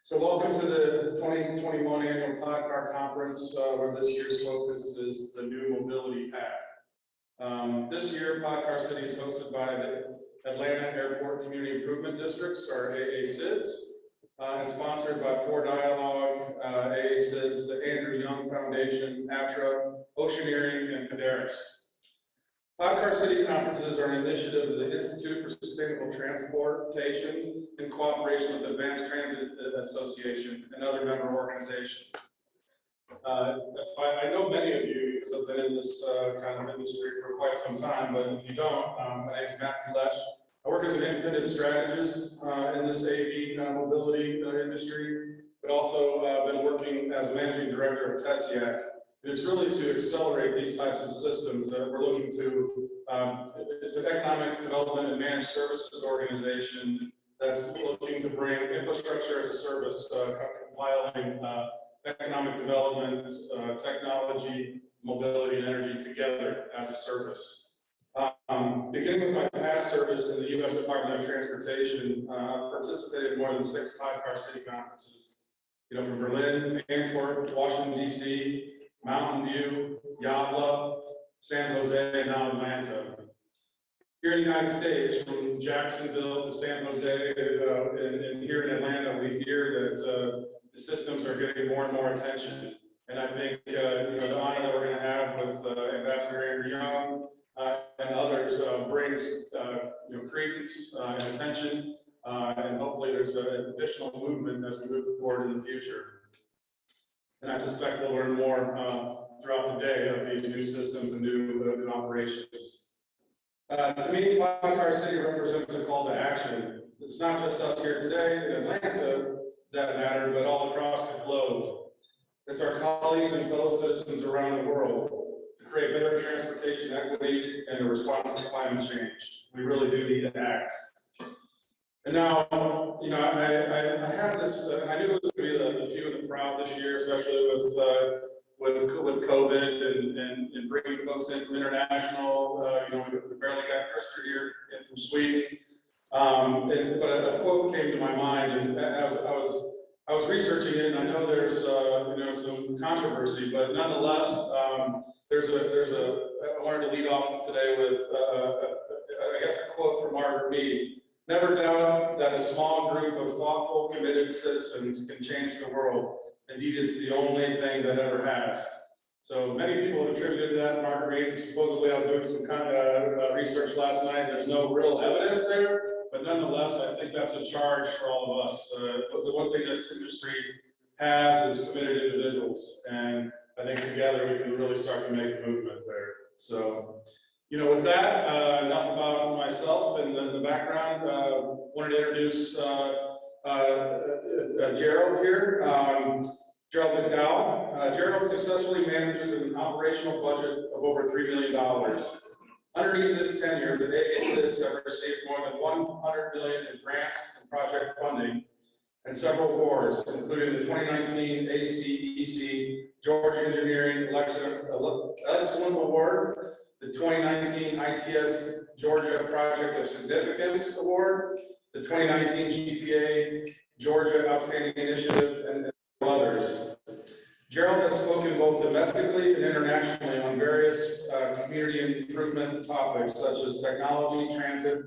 So welcome to the 2021 annual Podcar conference, where this year's focus is the new mobility path. This year, Podcar City is hosted by the Atlanta Airport Community Improvement Districts, or AACIDs, and sponsored by Four Dialogue, AACIDs, the Andrew Young Foundation, ATRA, Oceaneering, and Cadaris. Podcar City conferences are an initiative of the Institute for Sustainable Transportation in cooperation with the Advanced Transit Association and other member organizations. I know many of you because I've been in this kind of industry for quite some time, but if you don't, my name is Matthew Lesh. I work as an independent strategist in this AV mobility industry, but also been working as a managing director of TESIAC. And it's really to accelerate these types of systems that we're looking to. It's an economic development and managed services organization that's looking to bring infrastructure as a service, compiling economic development, technology, mobility, and energy together as a service. Beginning with my past service in the U.S. Department of Transportation, I've participated in more than 6 Podcar City conferences. From Berlin, Antwerp, Washington, D.C., Mountain View, Yabla, San Jose, and now Atlanta. Here in the United States, from Jacksonville to San Jose, and here in Atlanta, we hear that the systems are getting more and more attention. And I think the honor that we're going to have with Ambassador Andrew Young and others brings credence and attention, and hopefully there's an additional movement as we move forward in the future. And I suspect we'll learn more throughout the day of these new systems and new operations. To me, Podcar City represents a call to action. It's not just us here today in Atlanta that matter, but all across the globe. It's our colleagues and fellow citizens around the world to create better transportation equity and a response to climate change. We really do need to act. And now, I had this. I knew it was going to be the few and the proud this year, especially with COVID and bringing folks in from international. We barely got Krister here in from Sweden. But a quote came to my mind, and as I was researching it, and I know there's some controversy, but nonetheless, I wanted to lead off today with I guess a quote from Margaret Mead. Never doubt that a small group of thoughtful, committed citizens can change the world. Indeed, it's the only thing that ever has. So many people have attributed that. Margaret Mead, supposedly I was doing some kind of research last night. There's no real evidence there, but nonetheless, I think that's a charge for all of us. The one thing this industry has is committed individuals. And I think together we can really start to make a movement there. So, with that, enough about myself and the background. Wanted to introduce Gerald here. Gerald Mcdowell. Gerald successfully manages an operational budget of over $3 million. Underneath this tenure, the AACIDs have received more than $100 million in grants and project funding, and several awards, including the 2019 ACEC Georgia Engineering Excellent Award, the 2019 ITS Georgia Project of Significance Award, the 2019 GPA Georgia Outstanding Initiative, and others. Gerald has spoken both domestically and internationally on various community improvement topics such as technology, transit,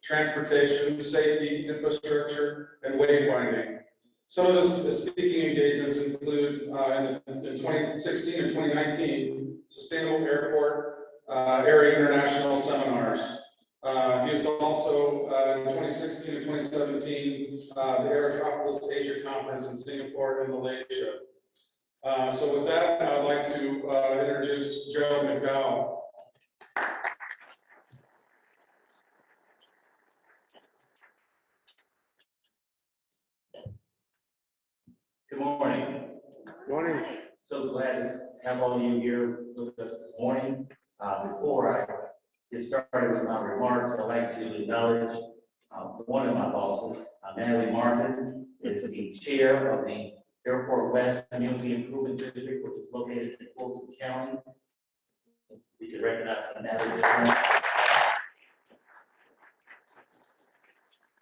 transportation, safety, infrastructure, and wayfinding. Some of the speaking engagements include in 2016 and 2019, Sustainable Airport Area International Seminars. He was also in 2016 and 2017 the Aerotropolis Asia Conference in Singapore and Malaysia. So with that, I'd like to introduce Gerald Mcdowell. Good morning. Good morning. So glad to have all of you here with us this morning. Before I get started with my remarks, I'd like to acknowledge one of my bosses, Natalie Martin, is the chair of the Airport West Community Improvement District, which is located in Fulton County. We can recognize Natalie this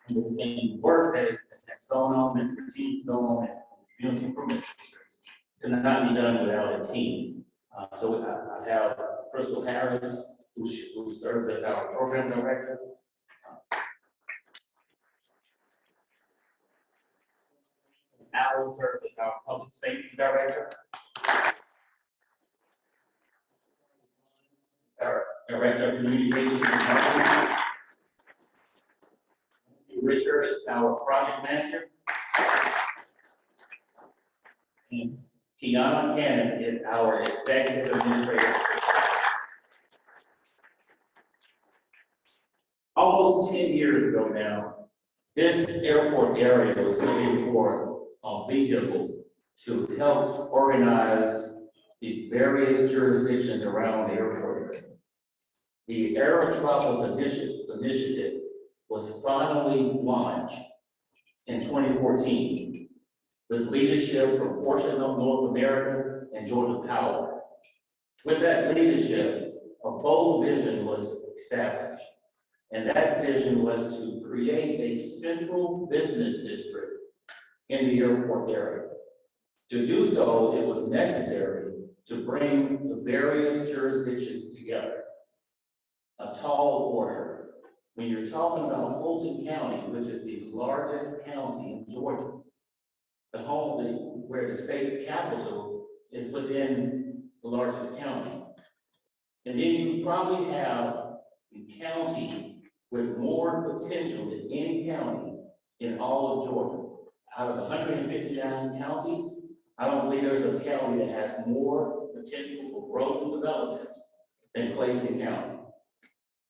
morning. And work that that's going on and continue to go on in community improvement districts cannot be done without a team. So I have Crystal Harris, who serves as our program director. Alan serves as our public safety director. Our director of communications and marketing. Richard is our project manager. And Tiana Cannon is our executive administrator. Almost 10 years ago now, this airport area was looking for a vehicle to help organize the various jurisdictions around the airport area. The Aerotropolis initiative was finally launched in 2014 with leadership from portion of North America and Georgia Power. With that leadership, a bold vision was established. And that vision was to create a central business district in the airport area. To do so, it was necessary to bring the various jurisdictions together. A tall order. When you're talking about Fulton County, which is the largest county in Georgia, where the state capital is within the largest county. And then you probably have a county with more potential than any county in all of Georgia. Out of the 159 counties, I don't believe there's a county that has more potential for growth and development than Clayton County.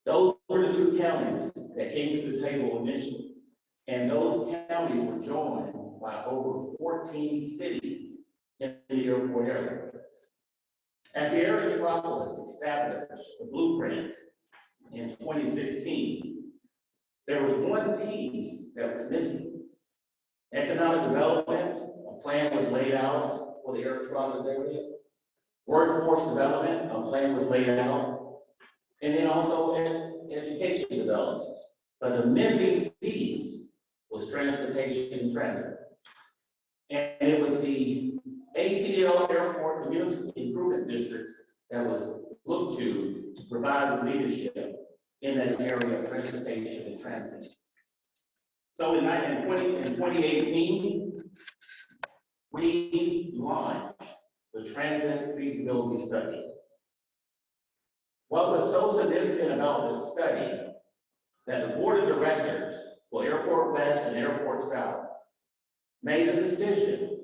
Those were the two counties that came to the table initially. And those counties were joined by over 14 cities in the airport area. As the Aerotropolis established the blueprint in 2016, there was one piece that was missing. Economic development, a plan was laid out for the Aerotropolis area. Workforce development, a plan was laid out. And then also education development. But the missing piece was transportation and transit. And it was the ATL Airport Community Improvement District that was looked to provide the leadership in that area of transportation and transit. So in 2018, we launched the Transit Feasibility Study. What was so significant about this study that the board of directors for Airport West and Airport South made a decision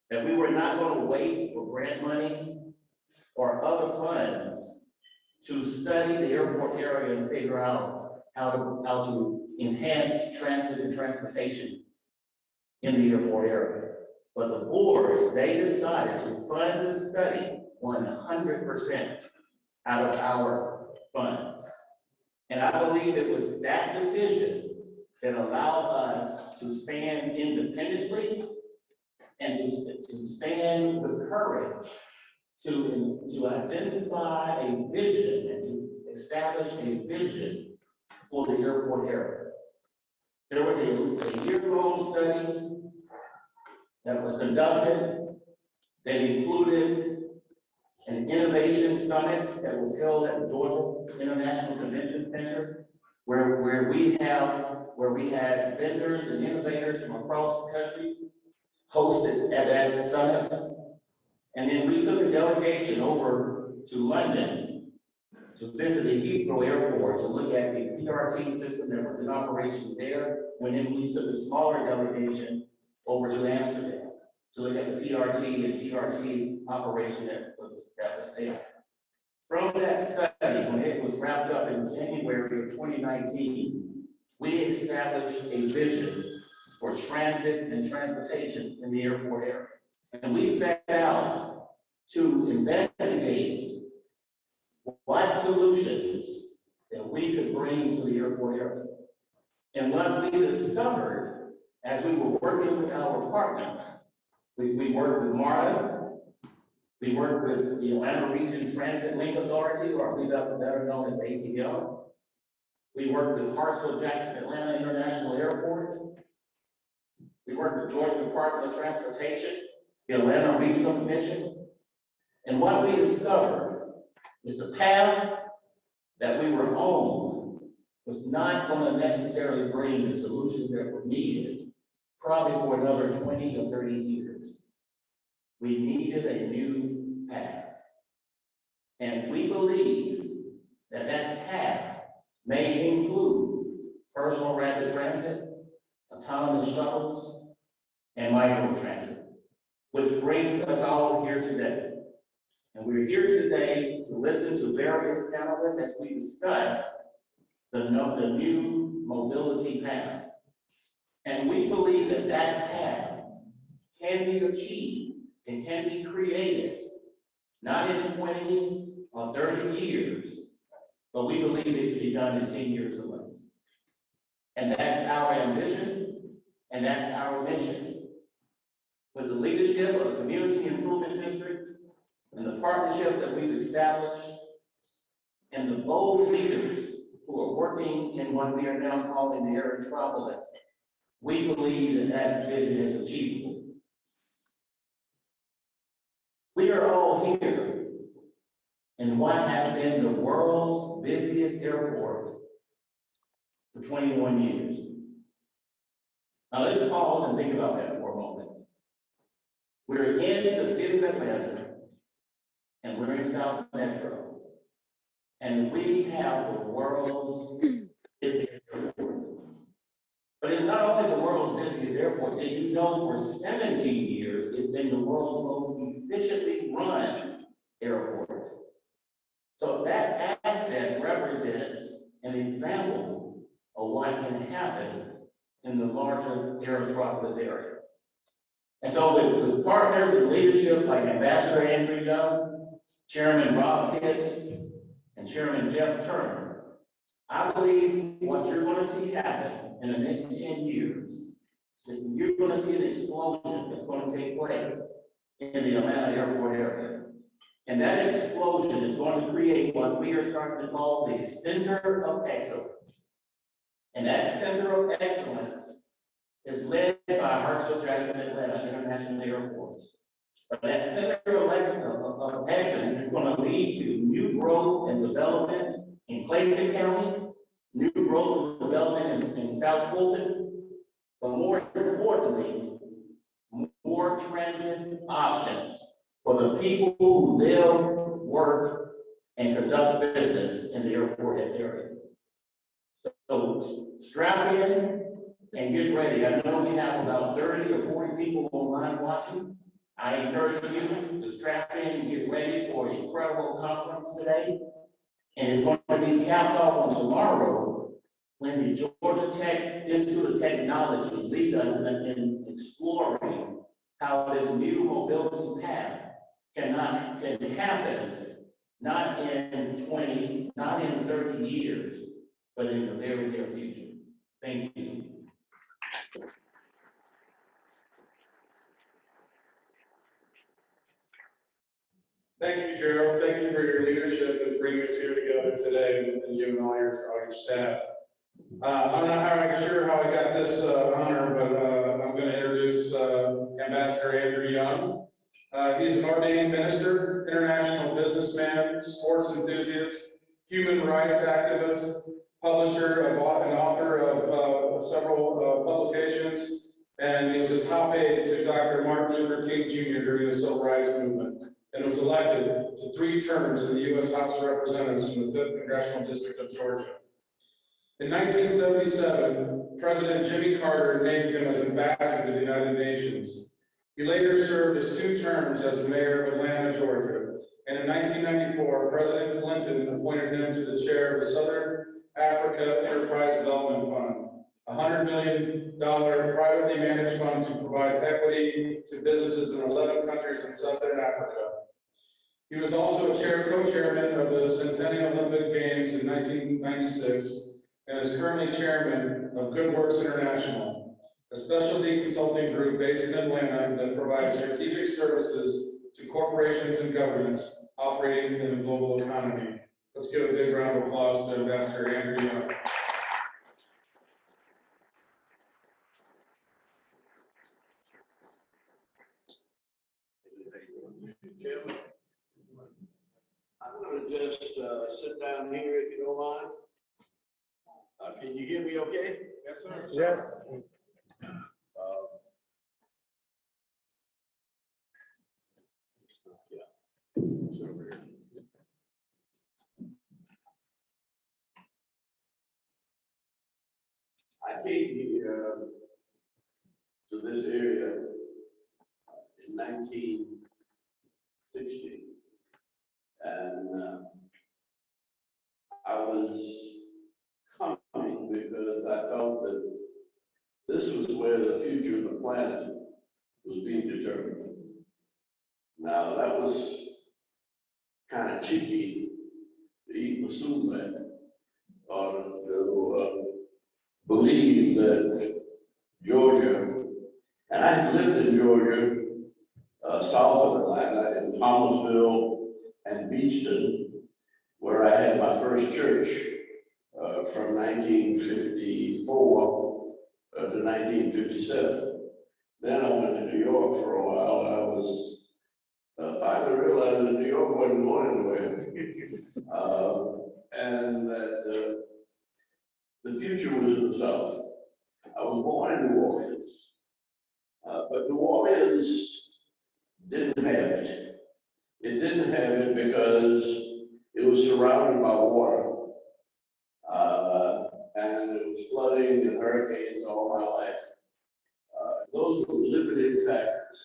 that we were not going to wait for grant money or other funds to study the airport area and figure out how to enhance transit and transportation in the airport area. But the boards, they decided to fund the study 100% out of our funds. And I believe it was that decision that allowed us to stand independently and to stand with courage to identify a vision and to establish a vision for the airport area. There was a year-long study that was conducted that included an innovation summit that was held at the Georgia International Convention Center, where we had vendors and innovators from across the country hosted at that summit. And then we took a delegation over to London to visit the Heathrow Airport to look at the PRT system that was in operation there. And then we took a smaller delegation over to Amsterdam to look at the PRT and GRT operation that was there. From that study, when it was wrapped up in January of 2019, we established a vision for transit and transportation in the airport area. And we set out to investigate what solutions that we could bring to the airport area. And what we discovered as we were working with our partners, we worked with MARTA, we worked with the Atlanta Region Transit Link Authority, or better known as ATL. We worked with Hartsville Jackson Atlanta International Airport. We worked with Georgia Department of Transportation, the Atlanta Regional Commission, and what we discovered is the path that we were on was not going to necessarily bring the solutions that were needed probably for another 20 or 30 years. We needed a new path. And we believe that that path may include personal rapid transit, autonomous shuttles, and microtransit, which brings us all here today. And we're here today to listen to various panelists as we discuss the new mobility path. And we believe that that path can be achieved and can be created, not in 20 or 30 years, but we believe it can be done in 10 years or less. And that's our ambition, and that's our mission. With the leadership of the Community Improvement District and the partnership that we've established, and the bold leaders who are working in what we are now calling the area metropolis, we believe that that vision is achievable. We are all here in what has been the world's busiest airport for 21 years. Now let's pause and think about that for a moment. We're in the city of Atlanta, and we're in South Metro, and we have the world's busiest airport. But it's not only the world's busiest airport. Did you know for 17 years it's been the world's most efficiently run airport? So that asset represents an example of what can happen in the larger air metropolis area. And so with partners and leadership like Ambassador Andrew Young, Chairman Robb and Chairman Jeff Turner, I believe what you're going to see happen in the next 10 years is that you're going to see an explosion that's going to take place in the Atlanta airport area. And that explosion is going to create what we are starting to call the center of excellence. And that center of excellence is led by Hartsfield-Jackson Atlanta International Airport. But that center of excellence is going to lead to new growth and development in Clayton County, new growth and development in South Fulton, but more importantly, more transit options for the people who live, work, and conduct business in the airport area. So strap in and get ready. I know we have about 30 or 40 people online watching. I encourage you to strap in and get ready for an incredible conference today. And it's going to be capped off on tomorrow when the Georgia Tech Institute of Technology lead us in exploring how this new mobility path can happen, not in 20, not in 30 years, but in the very near future. Thank you. Thank you, Gerald. Thank you for your leadership and bringing us here together today, and you and all your staff. I'm not sure how I got this honor, but I'm going to introduce Ambassador Andrew Young. He's an ordained minister, international businessman, sports enthusiast, human rights activist, publisher, and author of several publications, and he was a top aide to Dr. Martin Luther King Jr. during the Civil Rights Movement, and was elected to 3 terms in the U.S. House of Representatives from the 5th Congressional District of Georgia. In 1977, President Jimmy Carter named him as ambassador to the United Nations. He later served his 2 terms as mayor of Atlanta, Georgia, and in 1994, President Clinton appointed him to the chair of the Southern Africa Enterprise Development Fund, a $100 million privately managed fund to provide equity to businesses in 11 countries in Southern Africa. He was also a co-chairman of the Centennial Olympic Games in 1996 and is currently chairman of Good Works International, a specialty consulting group based in Atlanta that provides strategic services to corporations and governments operating in the global economy. Let's give a big round of applause to Ambassador Andrew Young. just sit down here if you don't mind. Can you hear me okay? Yes, sir. Yes. I came here to this area in 1960, and I was coming because I felt that this was where the future of the planet was being determined. Now, that was kind of cheeky to even assume that, or to believe that Georgia, and I had lived in Georgia, south of Atlanta, in Thomasville and Beachton, where I had my first church from 1954 to 1957. Then I went to New York for a while, and I was finally realized that New York wasn't going anywhere. And that the future was in the South. I was born in New Orleans, but New Orleans didn't have it. It didn't have it because it was surrounded by water. And it was flooding and hurricanes all my life. Those were limiting factors.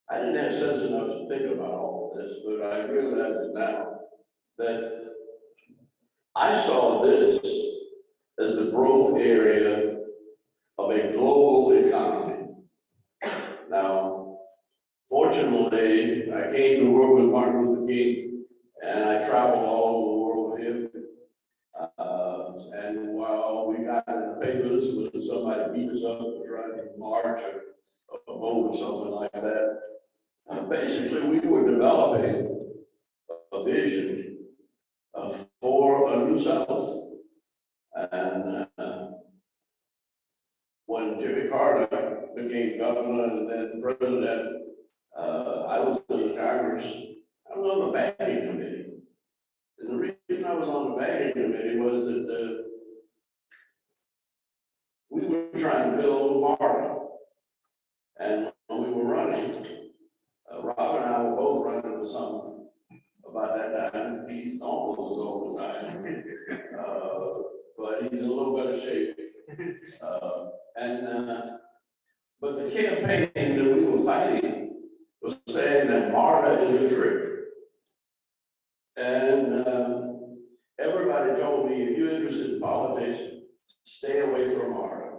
I didn't have sense enough to think about all of this, but I realize it now that I saw this as the growth area of a global economy. Now, fortunately, I came to work with Martin Luther King, and I traveled all over the world with him. And while we got in the papers when somebody beat us up for trying to march or vote or something like that, basically we were developing a vision for a new South. And when Jimmy Carter became governor and then president, I was in the Congress. I was on the banking committee. And the reason I was on the banking committee was that we were trying to build MARTA. And when we were running, Robb and I were both running for something about that time. He's almost as old as I am, but he's in a little better shape. But the campaign that we were fighting was saying that MARTA is a trick. And everybody told me, if you're interested in politics, stay away from MARTA.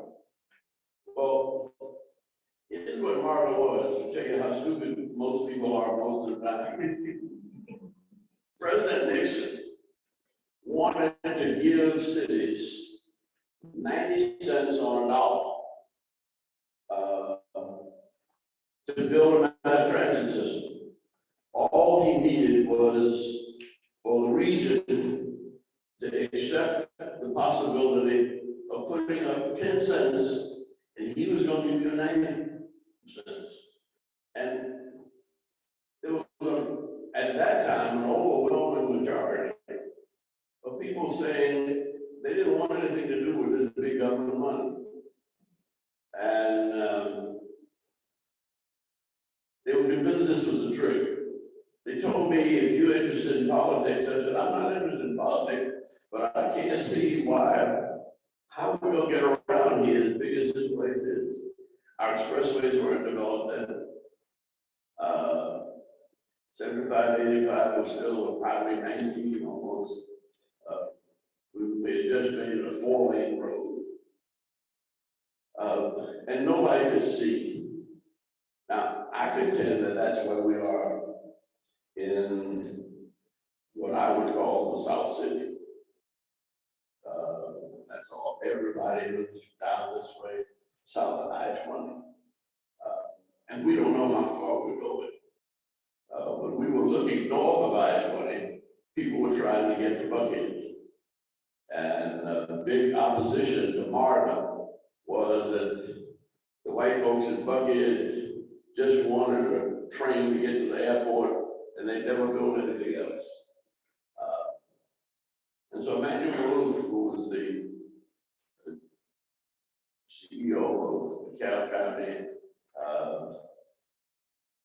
Well, here's what MARTA was, to tell you how stupid most people are most of the time. President Nixon wanted to give cities 90 cents on a dollar to build a mass transit system. All he needed was for the region to accept the possibility of putting up 10 cents, and he was going to give you 90 cents. And there was, at that time, an overwhelming majority of people saying they didn't want anything to do with this big government money. And they would do business was a trick. They told me, if you're interested in politics, I said, I'm not interested in politics, but I can't see how we're going to get around here as big as this place is. Our expressways weren't developed then. 75, 85 was still probably 19 almost. We just made it a 4-lane road. And nobody could see. Now, I contend that that's where we are in what I would call the South City. That's all, everybody lives down this way, south of I-20. And we don't know how far we're going. When we were looking north of I-20, people were trying to get to Buckhead. And the big opposition to MARTA was that the white folks in Buckhead just wanted a train to get to the airport and they never built anything else. And so Manuel Maloof, who was the CEO of DeKalb County,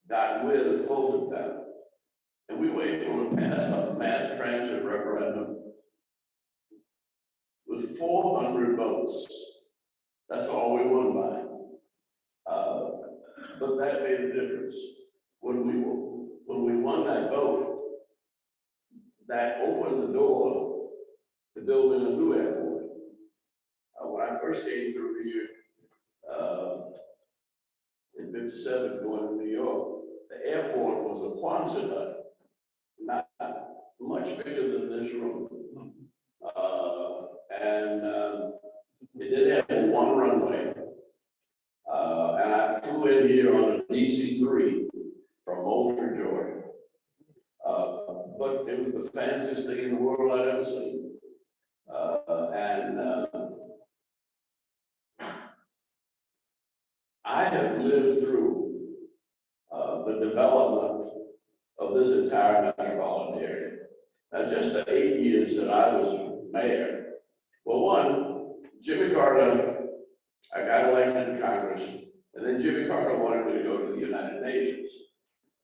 got with Fulton County. And we were able to pass a mass transit referendum with 400 votes. That's all we won by. But that made a difference. When we won that vote, that opened the door to building a new airport. When I first came through here in '57, going to New York, the airport was a Quonset hut, not much bigger than this room. It did have one runway. And I flew in here on a DC-3 from Moultrie, Georgia. But it was the fanciest thing in the world I'd ever seen. I have lived through the development of this entire metropolitan area. Now, just the 8 years that I was mayor, well, one, Jimmy Carter, I got elected to Congress, and then Jimmy Carter wanted me to go to the United Nations.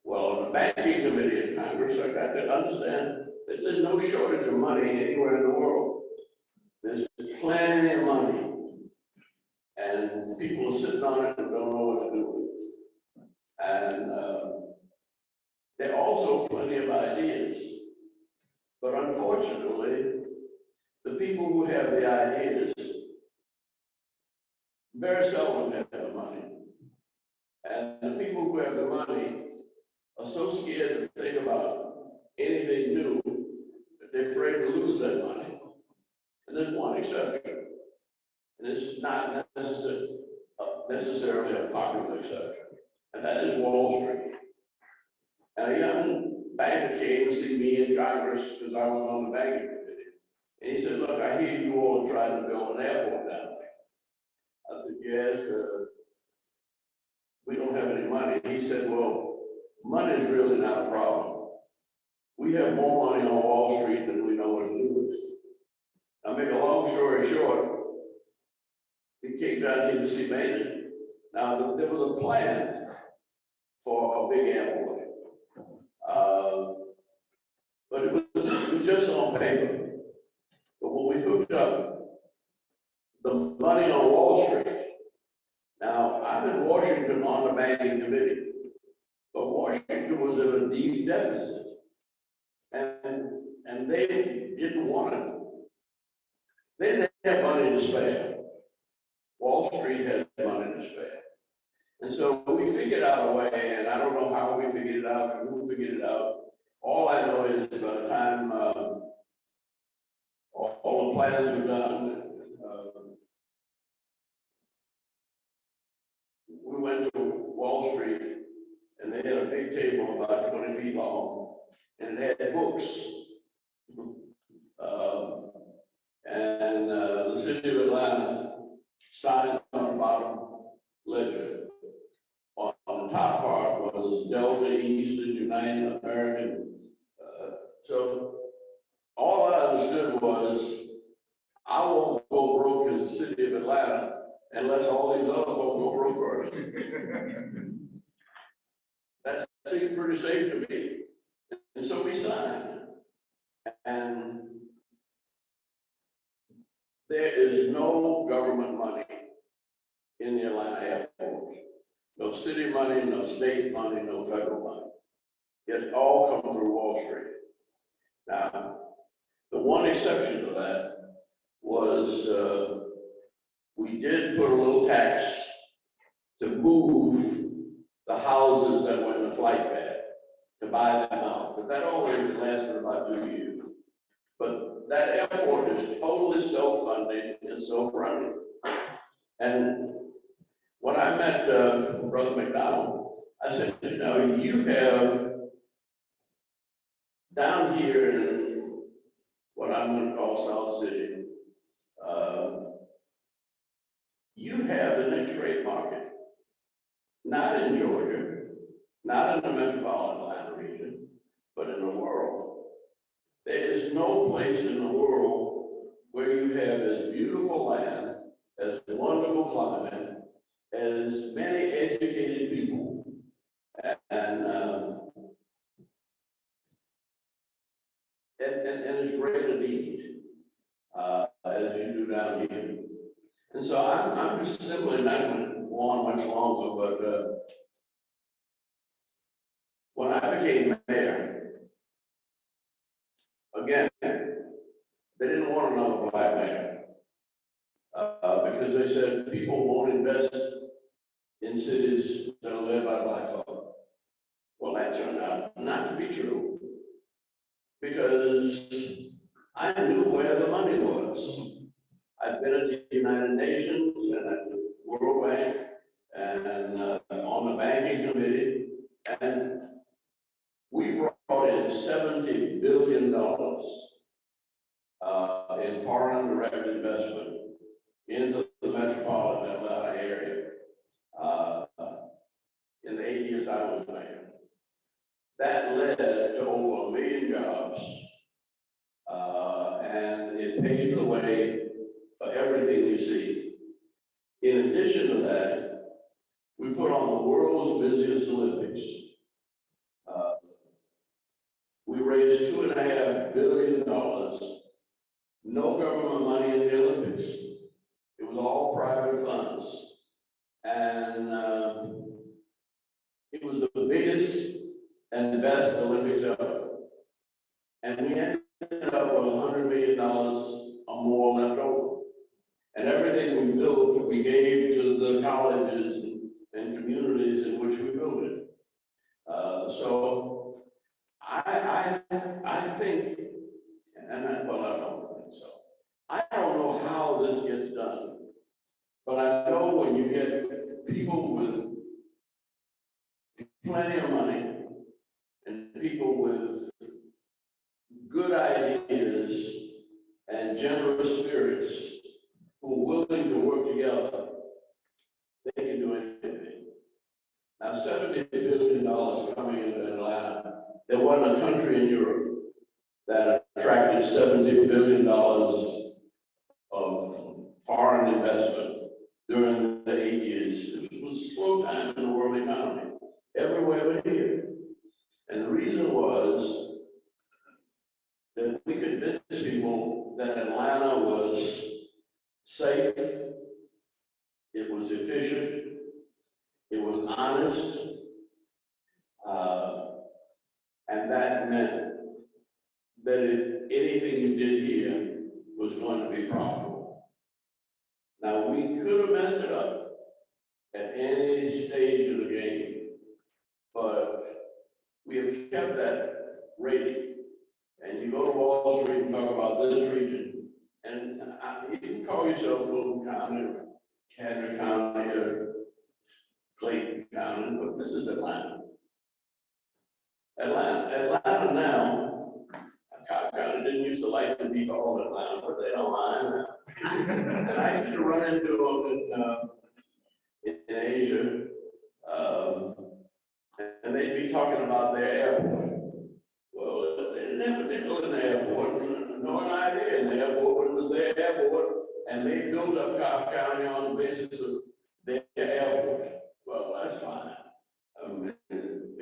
Well, on the banking committee in Congress, I got to understand that there's no shortage of money anywhere in the world. There's plenty of money. And people are sitting on it and don't know what to do with it. And there are also plenty of ideas. But unfortunately, the people who have the ideas very seldom have the money. And the people who have the money are so scared to think about anything new that they're afraid to lose that money. And there's one exception. And it's not necessarily a popular exception, and that is Wall Street. And a young banker came to see me in Congress because I was on the banking committee. And he said, look, I hear you all are trying to build an airport down there. I said, yes, we don't have any money. He said, well, money is really not a problem. We have more money on Wall Street than we know what to do with. I'll make a long story short. He came down here to see Maynard. Now, there was a plan for a big airport. But it was just on paper. But when we hooked up the money on Wall Street, now, I'm in Washington on the banking committee, but Washington was in a deep deficit. And they didn't want it. They didn't have money to spare. Wall Street had money to spare. And so we figured out a way, and I don't know how we figured it out and who figured it out. All I know is by the time all the plans were done, we went to Wall Street, and they had a big table about 20 feet long, and it had books. The city of Atlanta signed on the bottom ledger. On the top part was Delta, Eastern, United American. So all I understood was I won't go broke as the city of Atlanta unless all these other folks go broke first. That seemed pretty safe to me. And so we signed. And there is no government money in the Atlanta airport. No city money, no state money, no federal money. It all comes through Wall Street. Now, the one exception to that was we did put a little tax to move the houses that were in the flight pad, to buy them out. But that only lasted about 2 years. But that airport is totally self-funding and self-running. And when I met Brother McDowell, I said, you know, you have down here in what I'm going to call South City, you have the next rate market. Not in Georgia, not in the metropolitan Atlanta region, in the world. There is no place in the world where you have as beautiful land, as wonderful climate, as many educated people, and as great a need as you do down here. And so I'm just simply not going to go on much longer, but when I became mayor, again, they didn't want another black mayor because they said people won't invest in cities that are led by black folk. Well, that turned out not to be true because I knew where the money was. I've been at the United Nations and at the World Bank and on the banking committee, and we brought in $70 billion in foreign direct investment into the metropolitan Atlanta area in the 8 years I was mayor. That led to over 1 million jobs, and it paved the way for everything you see. In addition to that, we put on the world's busiest Olympics. We raised $2.5 billion, no government money in the Olympics. It was all private funds. And it was the biggest and the best Olympics ever. And we ended up with $100 million or more left over. And everything we built, we gave to the colleges and communities in which we built it. So I think, and I don't think so. I don't know how this gets done, but I know when you get people with plenty of money and people with good ideas and generous spirits who are willing to work together, they can do anything. Now, $70 billion coming into Atlanta. There wasn't a country in Europe that attracted $70 billion of foreign investment during the 8 years. It was a slow time in the world economy, everywhere but here. And the reason was that we convinced people that Atlanta was safe, it was efficient, it was honest, and that meant that anything you did here was going to be profitable. Now, we could have messed it up at any stage of the game, but we have kept that rating. And you go to Wall Street and talk about this region, and you can call yourself Fulton County, or Cadre County, or Clayton County, but this is Atlanta. Atlanta now, Cobb County didn't used to like to be called Atlanta, but they don't mind now. And I used to run into them in Asia, and they'd be talking about their airport. Well, they never did go in the airport, no idea in the airport, but it was their airport, and they built up Cobb County on the basis of their airport. Well, that's fine.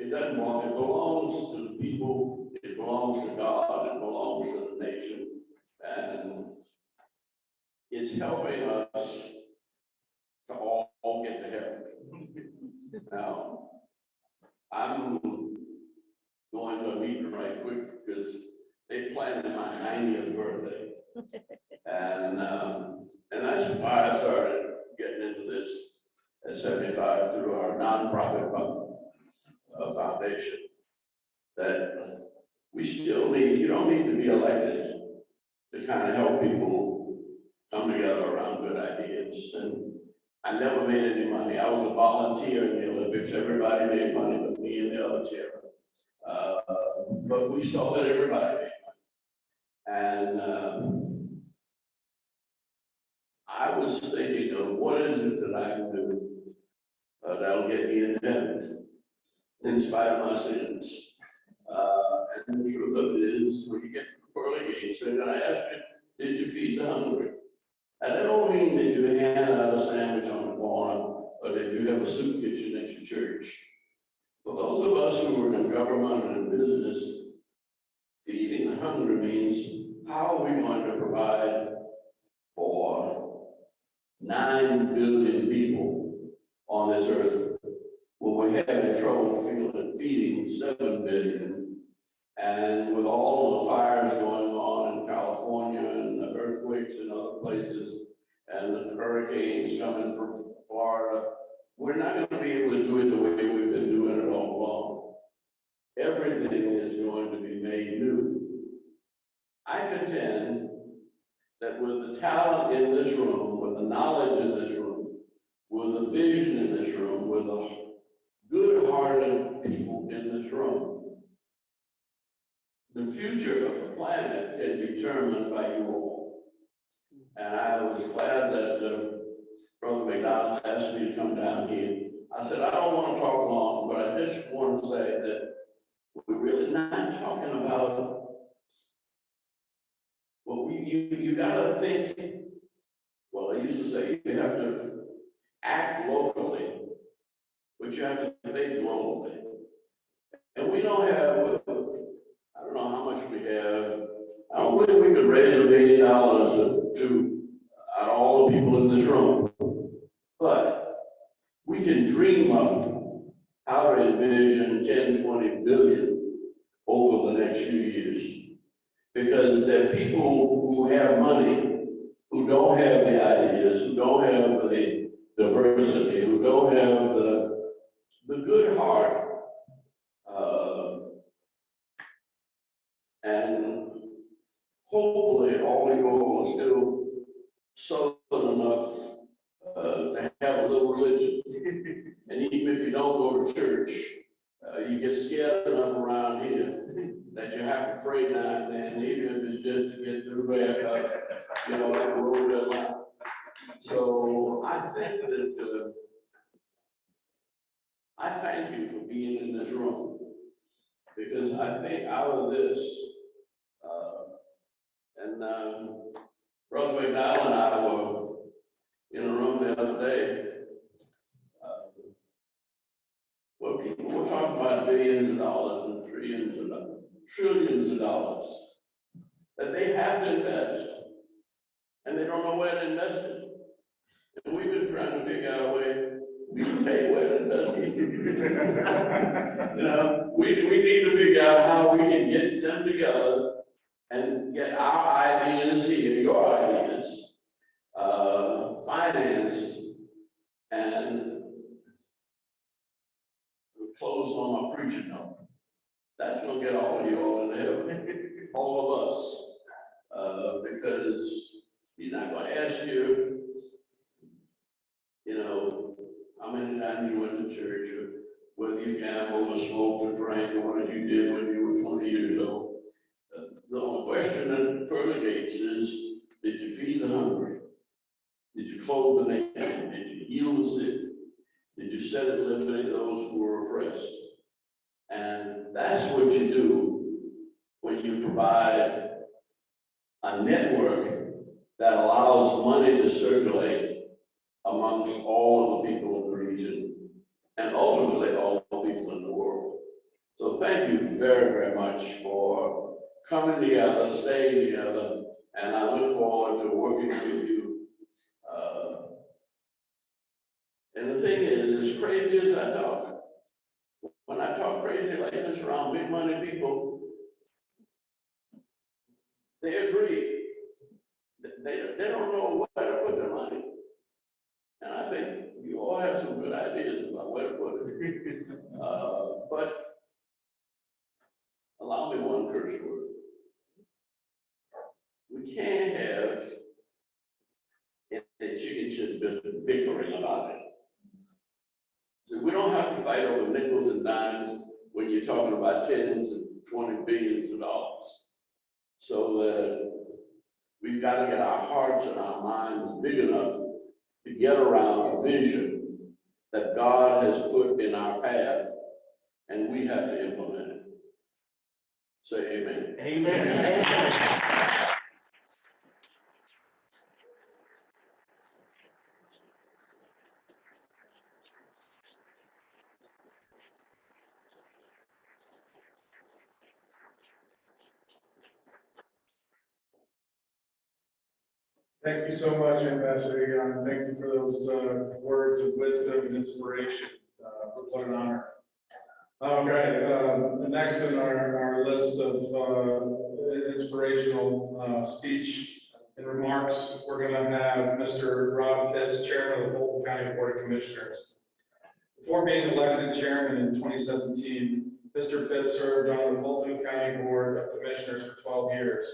It doesn't belong, it belongs to the people, it belongs to God, it belongs to the nation, and it's helping us to all get to heaven. Now, I'm going to a meeting right quick because they planned my 90th birthday. And that's why I started getting into this at 75 through our nonprofit foundation. That we still need, you don't need to be elected to kind of help people come together around good ideas. And I never made any money. I was a volunteer in the Olympics. Everybody made money but me and the other chair. But we saw that everybody made money. And I was thinking of what is it that I can do that'll get me in heaven in spite of my sins. And the truth of it is, when you get to the pearly gates, they're gonna ask you, did you feed the hungry? And that don't mean that you hand out a sandwich on the corner, or that you have a soup kitchen at your church. For those of us who are in government and in business, feeding the hungry means, how are we going to provide for 9 billion people on this earth when we're having trouble feeding 7 billion? And with all the fires going on in California and the earthquakes in other places and the hurricanes coming from Florida, we're not going to be able to do it the way we've been doing it all along. Everything is going to be made new. I contend that with the talent in this room, with the knowledge in this room, with the vision in this room, with the good-hearted people in this room, the future of the planet can be determined by you all. And I was glad that Brother McDowell asked me to come down here. I said, I don't want to talk long, but I just want to say that we're really not talking about, well, you gotta think, well, I used to say you have to act locally, but you have to think globally. And we don't have, I don't know how much we have. I don't believe we could raise $1 billion to out of all the people in this room. But we can dream up how to envision 10, 20 billion over the next few years. Because there are people who have money, who don't have the ideas, who don't have the diversity, who don't have the good heart. And hopefully all you all are still southern enough to have a little religion. And even if you don't go to church, you get scared enough around here that you have to pray now and then, even if it's just to get through back up, that road that line. So I think that I thank you for being in this room, because I think out of this, Brother McDowell and I were in a room the other day. Well, people were talking about billions of dollars and trillions of dollars that they have to invest, and they don't know where to invest it. And we've been trying to figure out a way we can pay where to invest it. We need to figure out how we can get them together and get our ideas here, your ideas, financed, and close on my preaching note. That's gonna get all of you all in heaven, all of us, because he's not gonna ask you, how many times you went to church, or whether you gambled or smoked or drank, or what you did when you were 20 years old. The only question at pearly gates is, did you feed the hungry? Did you clothe the naked? Did you heal the sick? Did you set at liberty those who were oppressed? And that's what you do when you provide a network that allows money to circulate amongst all of the people in the region, and ultimately all the people in the world. So thank you very, very much for coming together, staying together, and I look forward to working with you. And the thing is, as crazy as I talk, when I talk crazy like this around big money people, they agree. They don't know where to put their money. And I think you all have some good ideas about where to put it. But allow me one curse word. We can't have a chicken shit bickering about it. So we don't have to fight over nickels and dimes when you're talking about tens and 20 billions of dollars. So that we've got to get our hearts and our minds big enough to get around a vision that God has put in our path, and we have to implement it. Say amen. Amen. Thank you so much, Ambassador Young. Thank you for those words of wisdom and inspiration. What an honor. All right, next in our list of inspirational speech and remarks, we're going to have Mr. Robb Pitts, Chairman of the Fulton County Board of Commissioners. Before being elected chairman in 2017, Mr. Pitts served on the Fulton County Board of Commissioners for 12 years.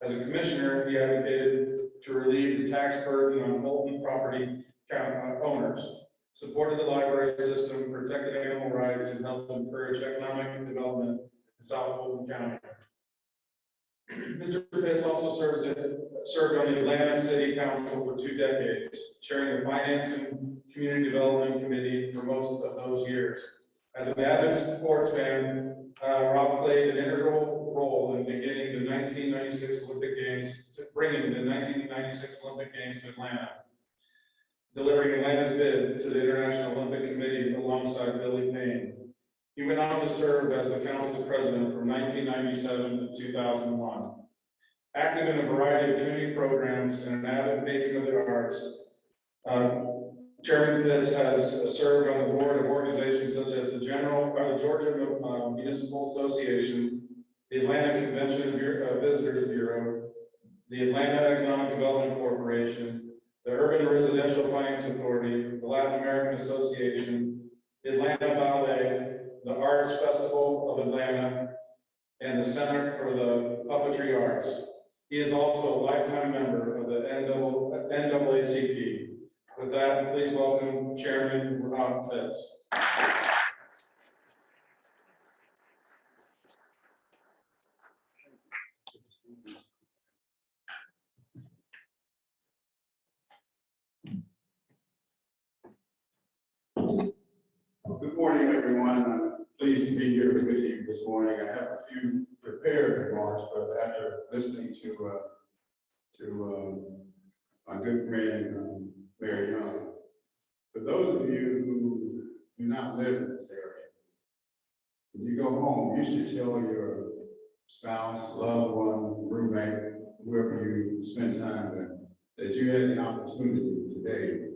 As a commissioner, he advocated to relieve the tax burden on Fulton property owners, supported the library system, protected animal rights, and helped encourage economic development in South Fulton County. Mr. Pitts also served on the Atlanta City Council for 2 decades, chairing the Finance and Community Development Committee for most of those years. As an avid sports fan, Robb played an integral role in beginning the 1996 Olympic Games, bringing the 1996 Olympic Games to Atlanta, delivering Atlanta's bid to the International Olympic Committee alongside Billy Payne. He went on to serve as the council's president from 1997 to 2001. Active in a variety of community programs and an avid patron of the arts, Chairman Pitts has served on the board of organizations such as the Georgia Municipal Association, the Atlanta Convention Visitors Bureau, the Atlanta Economic Development Corporation, the Urban Residential Finance Authority, the Latin American Association, the Atlanta Ballet, the Arts Festival of Atlanta, and the Center for the Puppetry Arts. He is also a lifetime member of the NAACP. With that, please welcome Chairman Robb Pitts. Good morning, everyone. I'm pleased to be here with you this morning. I have a few prepared remarks, but after listening to my good friend, Mayor Young, for those of you who do not live in this area, when you go home, you should tell your spouse, loved one, roommate, whoever you spend time with, that you had the opportunity today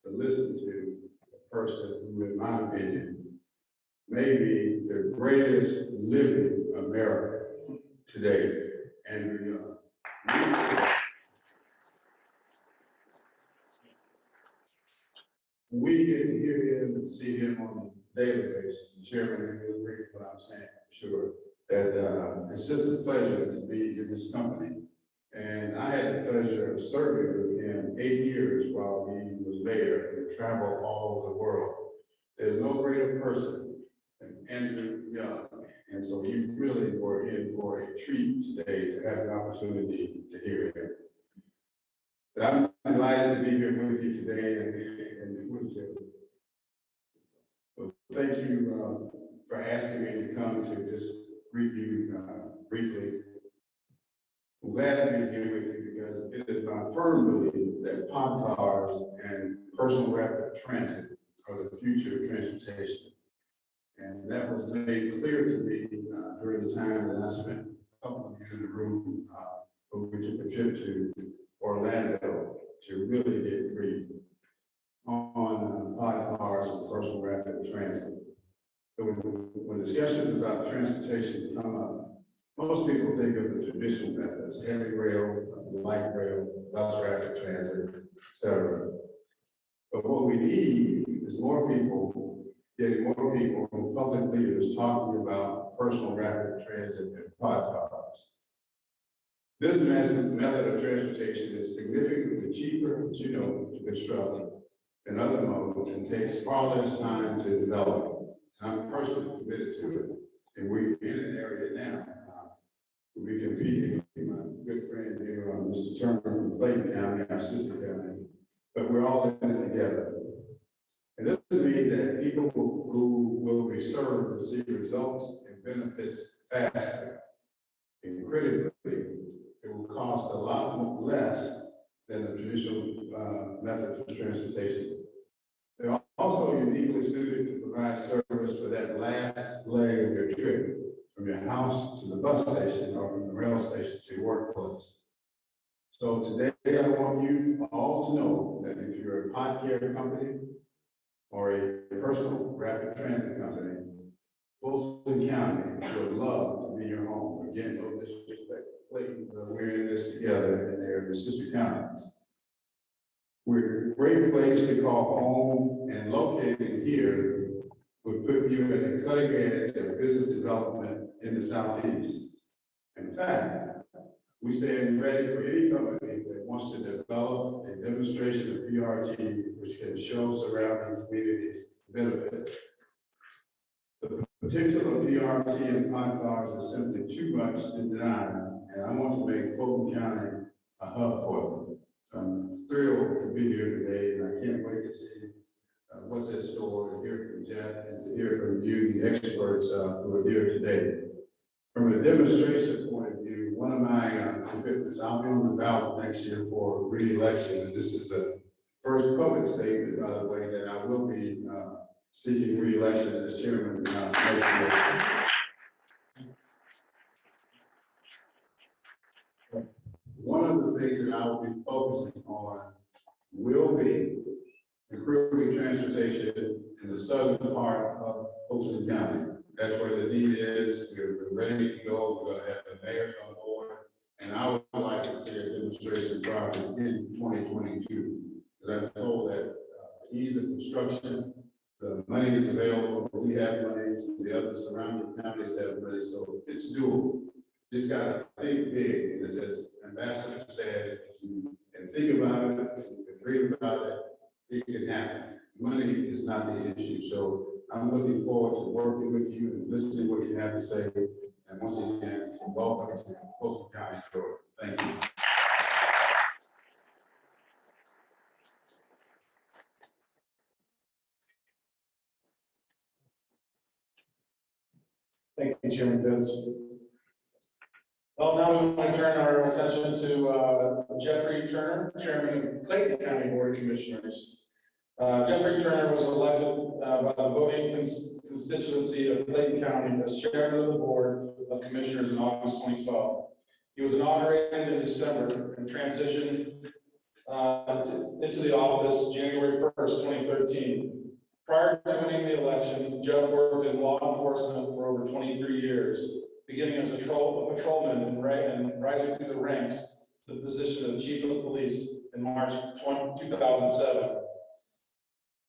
to listen to a person who, in my opinion, may be the greatest living American today, Andrew Young. We get to hear him and see him on a daily basis. The chairman will agree with what I'm saying, I'm sure. That it's just a pleasure to be in this company. And I had the pleasure of serving with him 8 years while he was mayor and traveled all over the world. There's no greater person than Andrew Young. And so you really were in for a treat today to have the opportunity to hear him. But I'm delighted to be here with you today and with you. Well, thank you for asking me to come to just greet you briefly. I'm glad to be here with you because it is my firm belief that Podcars and personal rapid transit are the future of transportation. And that was made clear to me during the time that I spent a couple of years in the room when we took a trip to Orlando to really get briefed on Podcars and personal rapid transit. So when discussions about transportation come up, most people think of the traditional methods, heavy rail, light rail, bus rapid transit, etc. But what we need is more people, getting more people and public leaders talking about personal rapid transit and Podcars. This method of transportation is significantly cheaper, as you know, to construct than other modes and takes far less time to develop. I'm personally committed to it, and we're in an area now. We'll be competing with my good friend here, Mr. Turner from Clayton County, our sister county, but we're all in it together. And this means that people who will be served will see results and benefits faster And critically, it will cost a lot less than the traditional method for transportation. They're also uniquely suited to provide service for that last leg of your trip, from your house to the bus station or from the rail station to your workplace. So today I want you all to know that if you're a Podcar company or a personal rapid transit company, Fulton County would love to be your home. Again, no disrespect to Clayton, but we're in this together and they're the sister counties. We're a great place to call home, and located here would put you at the cutting edge of business development in the Southeast. In fact, we stand ready for any company that wants to develop a demonstration of PRT which can show surrounding communities benefit. The potential of PRT and Podcar is simply too much to deny, and I want to make Fulton County a hub for them. So I'm thrilled to be here today, and I can't wait to see what's in store, to hear from Jeff and to hear from you, the experts who are here today. From a demonstration point of view, one of my commitments, I'll be on the ballot next year for re-election, and this is the first public statement, by the way, that I will be seeking re-election as chairman next year. One of the things that I will be focusing on will be improving transportation in the southern part of Fulton County. That's where the need is. We're ready to go. We're going to have the mayor on board. And I would like to see a demonstration project in 2022. Because I'm told that ease of construction, the money is available. We have money. The other surrounding counties have money. So it's doable. Just got to think big. As Ambassador said, if you can think about it, if you can dream about it, it can happen. Money is not the issue. So I'm looking forward to working with you and listening to what you have to say. And once again, welcome to Fulton County, Georgia. Thank you. Thank you, Chairman Pitts. Well, now we want to turn our attention to Jeffrey Turner, Chairman of Clayton County Board of Commissioners. Jeffrey Turner was elected by the voting constituency of Clayton County as chairman of the Board of Commissioners in August 2012. He was inaugurated in December and transitioned into the office January 1st, 2013. Prior to winning the election, Jeff worked in law enforcement for over 23 years, beginning as a patrolman and rising through the ranks to the position of chief of police in March 2007.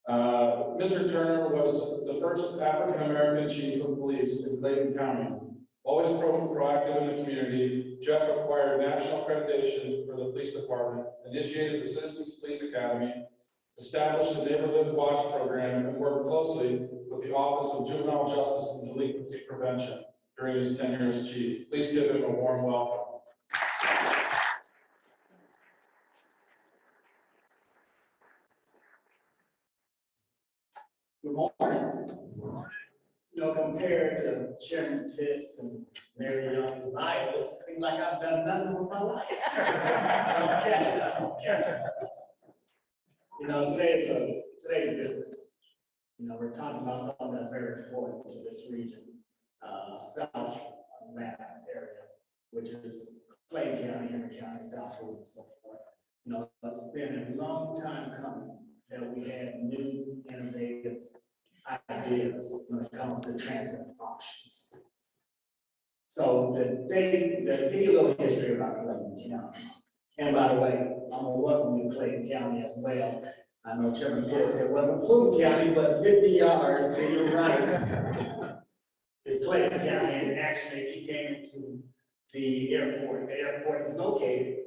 Mr. Turner was the first African-American chief of police in Clayton County. Always proactive in the community, Jeff acquired national accreditation for the police department, initiated the Citizens Police Academy, established a neighborhood watch program, and worked closely with the Office of Juvenile Justice and Delinquency Prevention during his tenure as chief. Please give him a warm welcome. Good morning. You know, compared to Chairman Pitts and Mary Young's bios, it seems like I've done nothing with my life. I'm catching up. You know, today's a good day. You know, we're talking about something that's very important to this region, South Atlanta area, which is Clayton County, Henry County, South Florida, and so forth. You know, it's been a long time coming that we had new, innovative ideas when it comes to transit options. So to give you a little history about Clayton County. And by the way, I'm gonna welcome you to Clayton County as well. I know Chairman Pitts said, welcome to Fulton County, but 50 yards to your right is Clayton County. And actually, if you came into the airport is located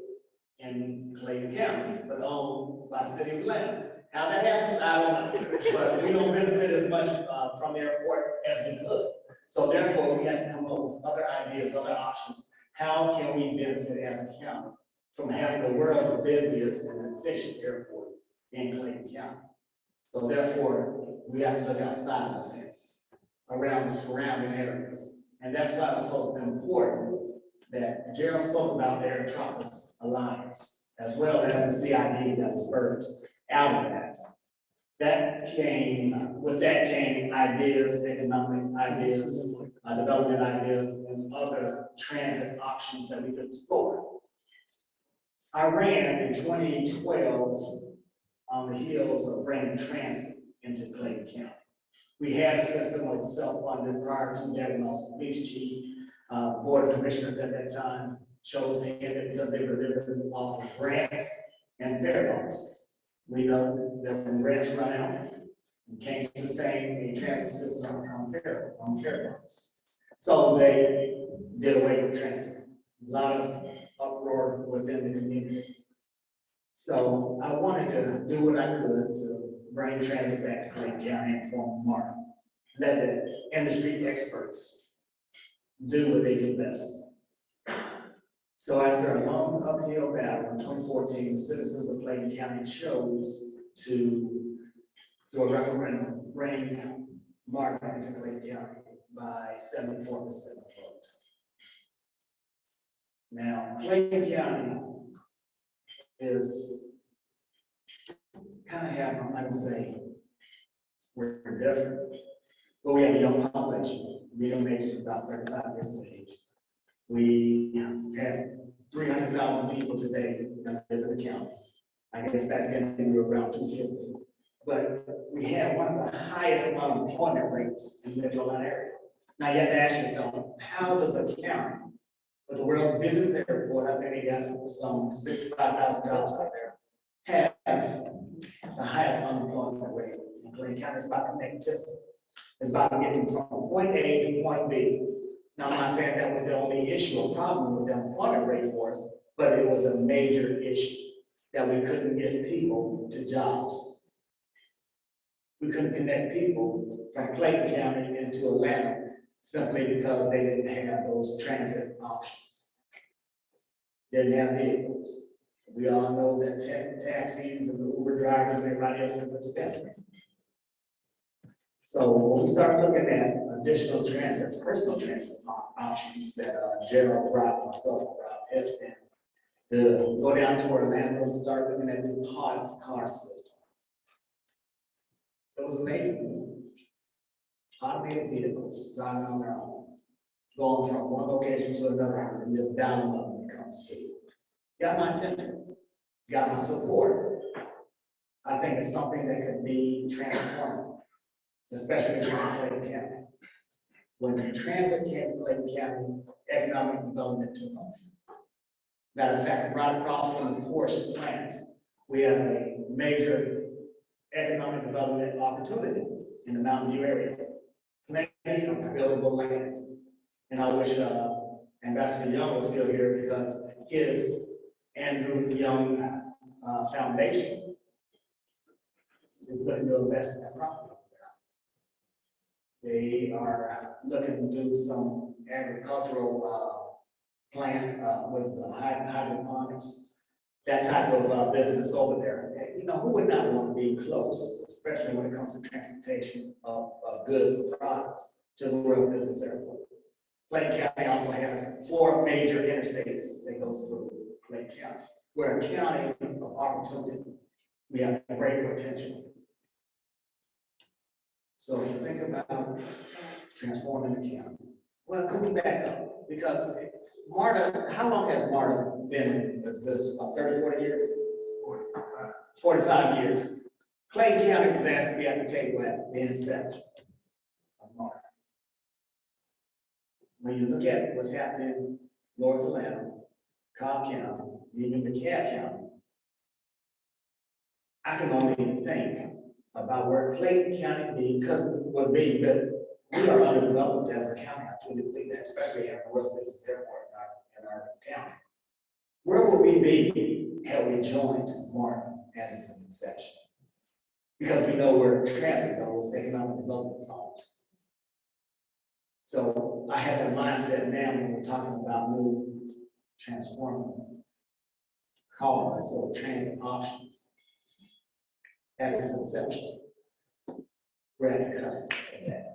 in Clayton County, but owned by the city of Atlanta. How that happens, I don't know, but we don't benefit as much from the airport as we could. So therefore, we have to come up with other ideas, other options. How can we benefit as a county from having the world's busiest and efficient airport in Clayton County? So therefore, we have to look outside of the fence, around the surrounding areas. And that's why it's so important that Gerald spoke about their Metropolis Alliance, as well as the CID that was birthed out of that. With that came ideas, economic ideas, development ideas, and other transit options that we could explore. I ran in 2012 on the heels of bringing transit into Clayton County. We had a system with self-funded prior to that, and also police chief, board of commissioners at that time chose to end it because they were living off of grants and fair bonds. We know that when grants run out, you can't sustain a transit system on fair bonds. So they did away with transit. A lot of uproar within the community. So I wanted to do what I could to bring transit back to Clayton County and form a market. Let the industry experts do what they do best. So after a long uphill battle in 2014, the citizens of Clayton County chose to do a referendum, bring market into Clayton County by 74% of votes. Now, Clayton County is kind of have, I would say, we're different, but we have a young population. Median age is about 35 years of age. We have 300,000 people today that live in the county. I guess back then we were around 250. But we have one of the highest unemployment rates in the metropolitan area. Now you have to ask yourself, how does a county with the world's busiest airport, I think they got some 65,000 jobs out there, have the highest unemployment rate in Clayton County? It's about connectivity. It's about getting from point A to point B. Now, I'm not saying that was the only issue or problem with the unemployment rate for us, but it was a major issue that we couldn't get people to jobs. We couldn't connect people from Clayton County into Atlanta simply because they didn't have those transit options. Didn't have vehicles. We all know that taxis and Uber drivers and everybody else is expensive. So when we start looking at additional transit, personal transit options that Gerald, Robb, myself, Robb has sent, to go down toward Atlanta and start looking at the Podcar system. It was amazing. Automated vehicles driving on their own, going from one location to another and just dialing up when it comes to you. Got my attention, got my support. I think it's something that could be transformed, especially in Clayton County. When transit came to Clayton County, economic development took off. Matter of fact, right across from the Porsche plant, we have a major economic development opportunity in the Mountain View area. Plenty of buildable land. And I wish Ambassador Young was still here because his Andrew Young Foundation is looking to invest in that property. They are looking to do some agricultural plant with hydroponics, that type of business over there. You know, who would not want to be close, especially when it comes to transportation of goods and products to the world's business airport. Clayton County also has 4 major interstates that goes through Clayton County. We're a county of opportunity. We have great potential. So if you think about transforming the county, well, let me back up, because MARTA, how long has MARTA been in existence? About 30, 40 years? 45 years. Clayton County was asked to be at the table at the inception of MARTA. When you look at what's happening in North Atlanta, Cobb County, even DeKalb County, I can only think about where Clayton County would be, but we are underdeveloped as a county. I truly believe that, especially at the world's business airport in our county. Where would we be had we joined MARTA at its inception? Because we know where transit goes, economic development falls. So I have that mindset now when we're talking about new transforming cars or transit options at its inception. We're at the cusp of that.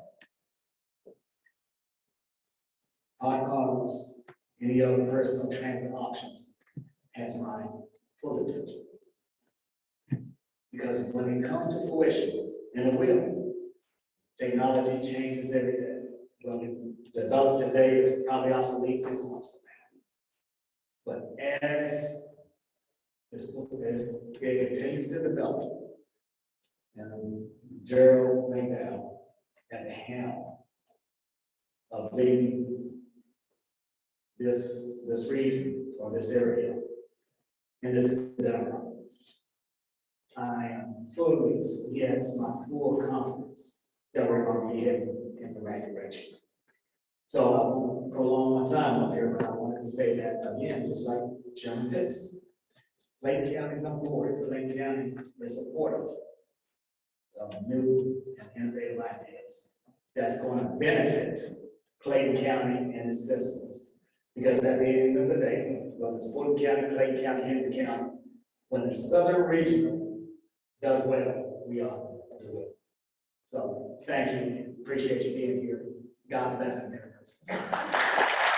Podcars, any other personal transit options has my full attention. Because when it comes to fruition, and it will, technology changes every day. What we develop today is probably obsolete 6 months from now. But as it continues to develop, and Gerald Mcdowell at the helm of leading this region or this area in this endeavor, I am he has my full confidence that we're going to be heading in the right direction. So I won't prolong my time up here, but I wanted to say that again, just like Chairman Pitts. Clayton County is on board. Clayton County is supportive of new and innovative ideas that's going to benefit Clayton County and its citizens. Because at the end of the day, whether it's Fulton County, Clayton County, Henry County, when the Southern Region does well, we all do well. So thank you. Appreciate you being here. God bless America.